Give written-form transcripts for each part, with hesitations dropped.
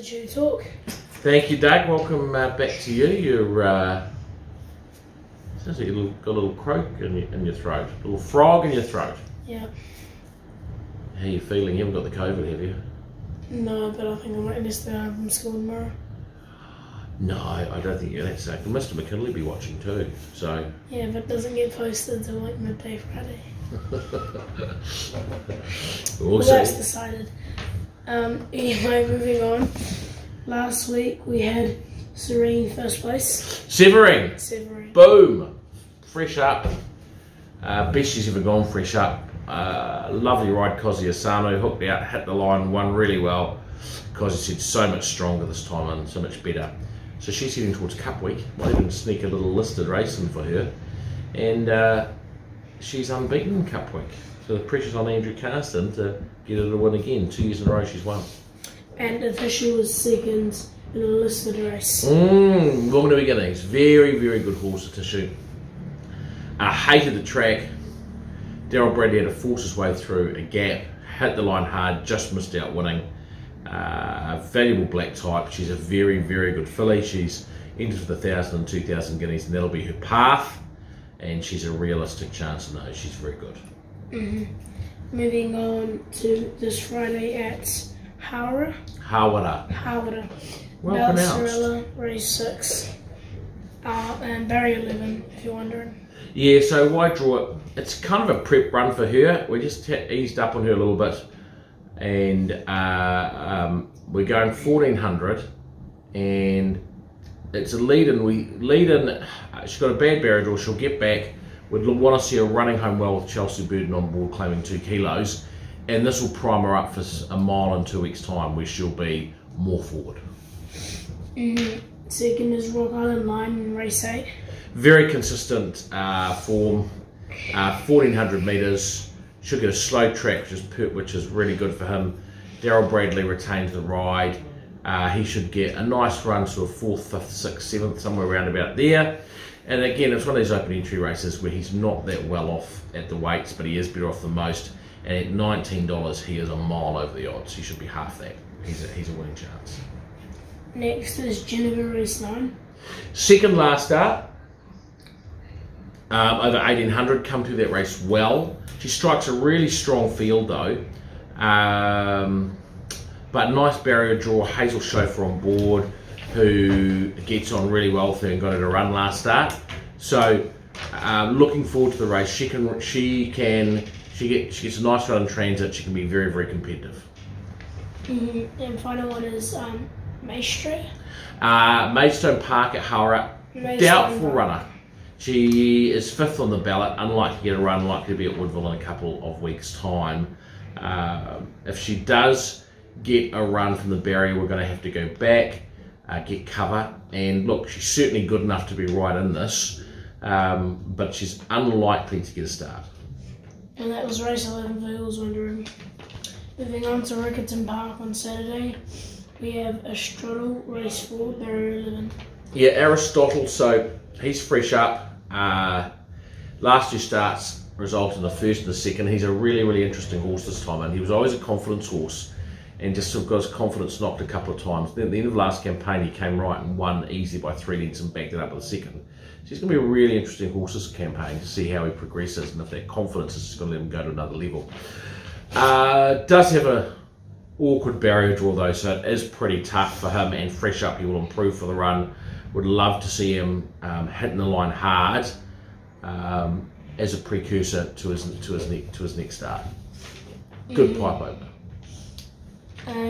to TubeTalk. Thank you, Doug. Welcome back to you. You're sounds like you got a little croak in your throat, a little frog in your throat. Yeah. How are you feeling? You haven't got the COVID, have you? No, but I think I might miss the from school tomorrow. No, I don't think you're that safe. Mr. McKinley be watching too, so. Yeah, but it doesn't get posted till like midday Friday. We'll Well, that's see. decided. Anyway, moving on. Last week we had Serene first place. Severine, Severine. boom, fresh up. Best she's ever gone fresh up. Lovely ride, Kozi Asano, hooked out, hit the line, won really well. Kozi said so much stronger this time and so much better. So she's heading towards Cup Week. Might even sneak a little listed race in for her. And she's unbeaten in Cup Week. So the pressure's on Andrew Carston to get her to win again. 2 years in a row she's won. And official was second in a listed race. Woman of the beginnings. Very, very good horse, Tissue. Hated the track. Daryl Bradley had to force his way through a gap, hit the line hard, just missed out winning. Valuable black type. She's a very, very good filly. She's entered for the 1,000 and 2,000 guineas, and that'll be her path. And she's a realistic chance in those. She's very good. Moving on to this Friday at Hawera. Hawera. Well pronounced. Balcerella, race 6. And barrier 11, if you're wondering. Yeah, so why draw it? It's kind of a prep run for her. We just eased up on her a little bit. And we're going 1,400. And it's a lead-in. She's got a bad barrier draw. She'll get back. We'd want to see her running home well with Chelsea Burden on board, claiming 2 kilos. And this will prime her up for a mile in 2 weeks' time, where she'll be more forward. Second is Rock Island Line in race 8. Very consistent form. 1,400 metres. She'll get a slow track, which is really good for him. Daryl Bradley retains the ride. He should get a nice run, sort of 4th, 5th, 6th, 7th, somewhere around about there. And again, it's one of these open entry races where he's not that well off at the weights, but he is better off than most. And at $19, he is a mile over the odds. He should be half that. He's a winning chance. Next is Geneva race 9. Second last start. Over 1,800, come through that race well. She strikes a really strong field though. But nice barrier draw, Hazel Chauffeur on board, who gets on really well with her and got her to run last start. So looking forward to the race. She gets a nice run in transit. She can be very, very competitive. And final one is Maestro. Maidstone Park at Hawera, doubtful runner. She is 5th on the ballot, unlikely to get a run, likely to be at Woodville in a couple of weeks' time. If she does get a run from the barrier, we're going to have to go back, get cover. And look, she's certainly good enough to be right in this, but she's unlikely to get a start. And that was race 11 for who was wondering. Moving on to Riccarton Park on Saturday, we have Aristotle, race 4, barrier 11. Yeah, Aristotle, so he's fresh up. Last year's starts resulted in the 1st and the 2nd. He's a really, really interesting horse this time, and he was always a confidence horse, and just sort of got his confidence knocked a couple of times. Then at the end of last campaign, he came right and won easily by 3 lengths and backed it up with a 2nd. So he's going to be a really interesting horse this campaign to see how he progresses and if that confidence is just going to let him go to another level. Does have a awkward barrier draw though, so it is pretty tough for him, and fresh up he will improve for the run. Would love to see him hitting the line hard as a precursor to his next start. Good pipe opener.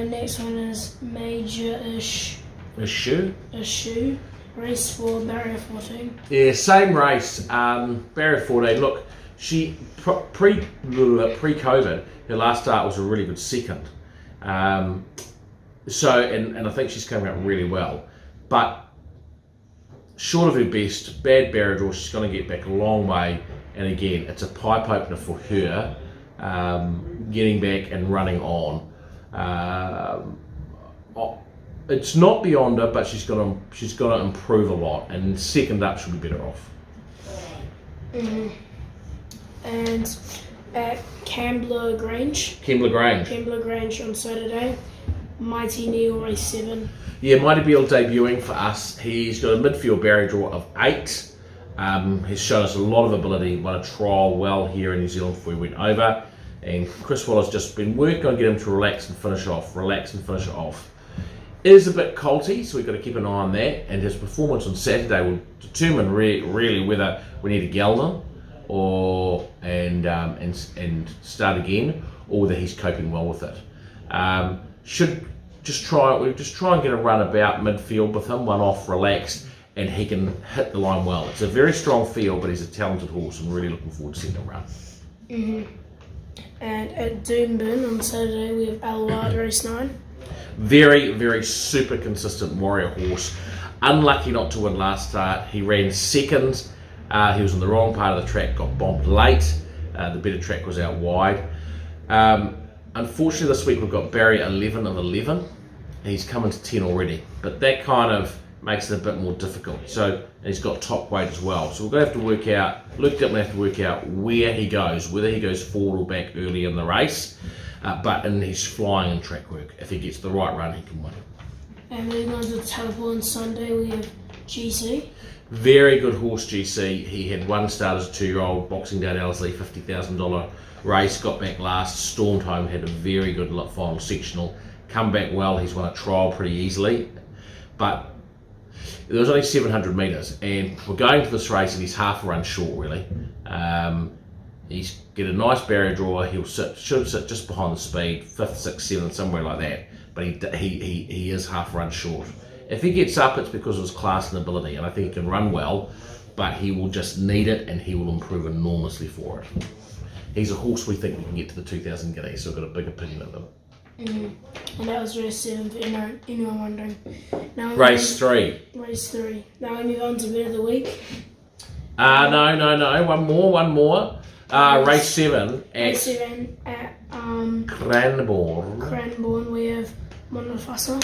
Next one is Major-ish. Issue. Race 4, barrier 14. Yeah, same race. Barrier 14. Look, she pre-COVID, her last start was a really good 2nd. So I think she's coming out really well, but short of her best, bad barrier draw. She's going to get back a long way, and again, it's a pipe opener for her, getting back and running on. It's not beyond her, but she's got to improve a lot, and 2nd up she'll be better off. And at Kembla Grange on Saturday, Mighty Neil, race 7. Yeah, Mighty Beal debuting for us. He's got a midfield barrier draw of 8. He's shown us a lot of ability. Won a trial well here in New Zealand before we went over. And Chris Waller's just been working on getting him to relax and finish it off. It is a bit colty, so we've got to keep an eye on that. And his performance on Saturday will determine really whether we need to geld him and start again, or whether he's coping well with it. Should just try and get a run about midfield with him, one off, relaxed, and he can hit the line well. It's a very strong field, but he's a talented horse. I'm really looking forward to seeing him run. And at Doomben on Saturday we have Alward, race 9. Very, very super consistent warrior horse. Unlucky not to win last start. He ran second. He was on the wrong part of the track, got bombed late. The better track was out wide. Unfortunately, this week we've got Barry 11 of 11. He's coming to 10 already, but that kind of makes it a bit more difficult. So he's got top weight as well. So we're going to have to work out, Luke Dipman have to work out where he goes, whether he goes forward or back early in the race. But he's flying in track work. If he gets the right run, he can win. And moving on to the Taupo on Sunday, we have GC. Very good horse, GC. He had one start as a 2-year-old, Boxing Day at Ellerslie, $50,000 race, got back last, stormed home, had a very good final sectional, come back well. He's won a trial pretty easily, but there was only 700 metres, and we're going to this race and he's half a run short really. He's get a nice barrier draw. Should sit just behind the speed, 5th, 6th, 7th, somewhere like that. But he is half a run short. If he gets up, it's because of his class and ability, and I think he can run well, but he will just need it, and he will improve enormously for it. He's a horse we think we can get to the 2,000 guineas, so I've got a big opinion of him. And that was race 7 for anyone wondering. Now Race 3. Race 3. Now we move on to Bet of the Week. No. One more. Race 7 at Cranbourne. We have Monofasa.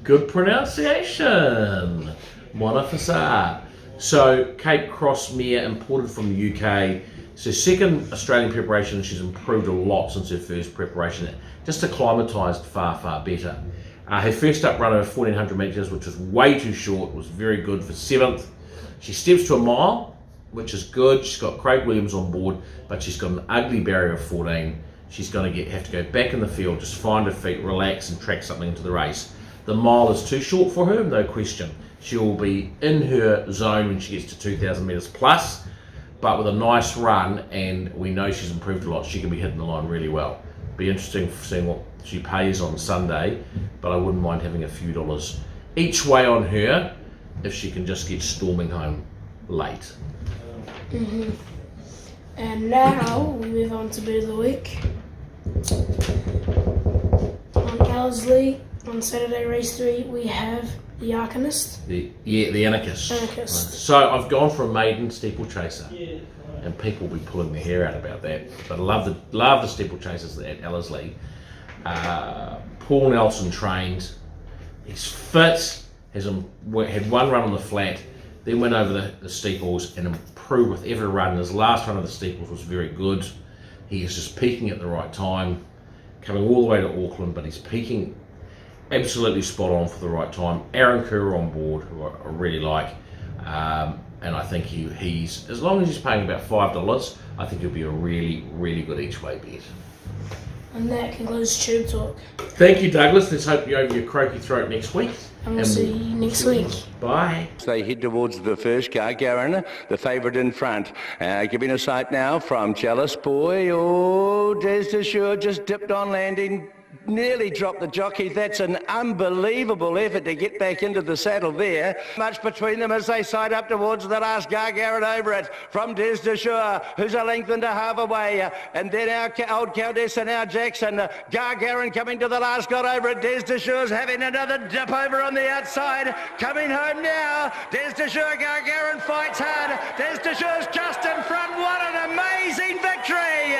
Good pronunciation. Monofasa. So Cape Cross mare imported from the UK. So second Australian preparation, she's improved a lot since her first preparation. Just acclimatised far better. Her first up run of 1,400 metres, which was way too short, was very good for 7th. She steps to a mile, which is good. She's got Craig Williams on board, but she's got an ugly barrier of 14. She's going to have to go back in the field, just find her feet, relax, and track something into the race. The mile is too short for her, no question. She will be in her zone when she gets to 2,000 metres plus, but with a nice run, and we know she's improved a lot, she can be hitting the line really well. Be interesting seeing what she pays on Sunday, but I wouldn't mind having a few dollars each way on her if she can just get storming home late. And now we move on to Bet of the Week. On Ellerslie, on Saturday race 3, we have the Arcanist. The Anarchist. So I've gone for a maiden steeplechaser. And people will be pulling their hair out about that. But I love the steeplechasers at Ellerslie. Paul Nelson trained. He's fit. Had one run on the flat. Then went over the steeples and improved with every run. His last run of the steeples was very good. He is just peaking at the right time. Coming all the way to Auckland, but he's peaking absolutely spot on for the right time. Aaron Kerr on board, who I really like. And I think he's, as long as he's paying about $5, I think he'll be a really, really good each way bet. And that concludes TubeTalk. Thank you, Douglas. Let's hope you're over your croaky throat next week. And we'll see you next week. Bye. They head towards the first car. Garrin, the favourite in front. Giving a sight now from Jealous Boy. Oh, Des Desure just dipped on landing. Nearly dropped the jockey. That's an unbelievable effort to get back into the saddle there. Much between them as they side up towards the last. Gargarin over it from Des Desure, who's a length and a half away. And then our old Countess and our Jackson. Gargarin coming to the last, got over it. Des Desure's having another dip over on the outside. Coming home now. Des Desure, Gargarin fights hard. Des Desure's just in front. What an amazing victory!